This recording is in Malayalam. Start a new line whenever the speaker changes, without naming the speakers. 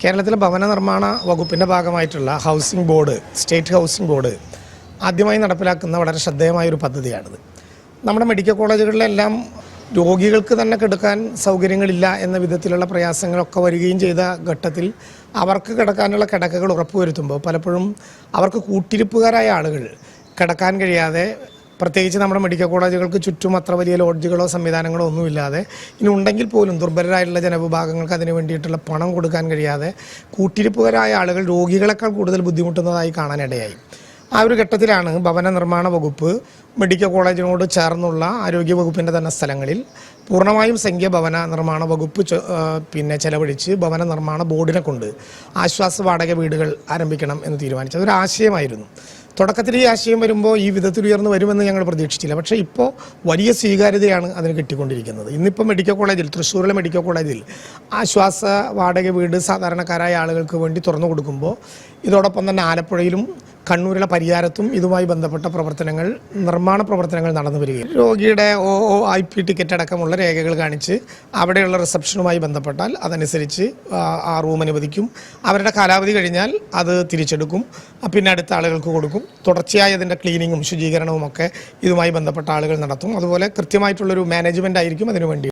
കേരളത്തിലെ ഭവന നിർമ്മാണ വകുപ്പിൻ്റെ ഭാഗമായിട്ടുള്ള housing board, state housing board ആദ്യമായി നടപ്പിലാക്കുന്ന വളരെ ശ്രദ്ധേയമായൊരു പദ്ധതിയാണിത്. നമ്മുടെ മെഡിക്കൽ കോളേജുകളിലെല്ലാം രോഗികൾക്ക് തന്നെ കിടക്കാൻ സൗകര്യങ്ങളില്ല എന്ന വിധത്തിലുള്ള പ്രയാസങ്ങളൊക്കെ വരികയും ചെയ്ത ഘട്ടത്തിൽ അവർക്ക് കിടക്കാനുള്ള കിടക്കകൾ ഉറപ്പുവരുത്തുമ്പോൾ പലപ്പോഴും അവർക്ക് കൂട്ടിരിപ്പുകാരായ ആളുകൾ കിടക്കാൻ കഴിയാതെ, പ്രത്യേകിച്ച് നമ്മുടെ മെഡിക്കൽ കോളേജുകൾക്ക് ചുറ്റും അത്ര വലിയ ലോഡ്ജുകളോ സംവിധാനങ്ങളോ ഒന്നുമില്ലാതെ, ഇനി ഉണ്ടെങ്കിൽ പോലും ദുർബലരായിട്ടുള്ള ജനവിഭാഗങ്ങൾക്ക് അതിന് വേണ്ടിയിട്ടുള്ള പണം കൊടുക്കാൻ കഴിയാതെ കൂട്ടിരിപ്പുകാരായ ആളുകൾ രോഗികളെക്കാൾ കൂടുതൽ ബുദ്ധിമുട്ടുന്നതായി കാണാനിടയായി. ആ ഒരു ഘട്ടത്തിലാണ് ഭവന നിർമ്മാണ വകുപ്പ് മെഡിക്കൽ കോളേജിനോട് ചേർന്നുള്ള ആരോഗ്യ വകുപ്പിൻ്റെ തന്നെ സ്ഥലങ്ങളിൽ പൂർണ്ണമായും സംഖ്യ ഭവന നിർമ്മാണ വകുപ്പ് ചെലവഴിച്ച് ഭവന നിർമ്മാണ ബോർഡിനെ കൊണ്ട് ആശ്വാസ വാടക വീടുകൾ ആരംഭിക്കണം എന്ന് തീരുമാനിച്ചത്. അതൊരു ആശയമായിരുന്നു. തുടക്കത്തിൽ ഈ ആശയം വരുമ്പോൾ ഈ വിധത്തിൽ ഉയർന്നു വരുമെന്ന് ഞങ്ങൾ പ്രതീക്ഷിച്ചില്ല. പക്ഷേ ഇപ്പോൾ വലിയ സ്വീകാര്യതയാണ് അതിന് കിട്ടിക്കൊണ്ടിരിക്കുന്നത്. ഇന്നിപ്പോൾ മെഡിക്കൽ കോളേജിൽ, തൃശ്ശൂരിലെ മെഡിക്കൽ കോളേജിൽ ആശ്വാസ വാടക വീട് സാധാരണക്കാരായ ആളുകൾക്ക് വേണ്ടി തുറന്നു കൊടുക്കുമ്പോൾ ഇതോടൊപ്പം തന്നെ ആലപ്പുഴയിലും കണ്ണൂരിലെ പരിയാരത്തും ഇതുമായി ബന്ധപ്പെട്ട നിർമ്മാണ പ്രവർത്തനങ്ങൾ നടന്നു വരികയും രോഗിയുടെ OOIP ടിക്കറ്റ് അടക്കമുള്ള രേഖകൾ കാണിച്ച് അവിടെയുള്ള റിസപ്ഷനുമായി ബന്ധപ്പെട്ടാൽ അതനുസരിച്ച് ആ റൂം അനുവദിക്കും. അവരുടെ കാലാവധി കഴിഞ്ഞാൽ അത് തിരിച്ചെടുക്കും, പിന്നെ അടുത്ത ആളുകൾക്ക് കൊടുക്കും. തുടർച്ചയായി അതിൻ്റെ ക്ലീനിങ്ങും ശുചീകരണവും ഒക്കെ ഇതുമായി ബന്ധപ്പെട്ട ആളുകൾ നടത്തും. അതുപോലെ കൃത്യമായിട്ടുള്ളൊരു മാനേജ്മെൻ്റ് ആയിരിക്കും അതിനുവേണ്ടി.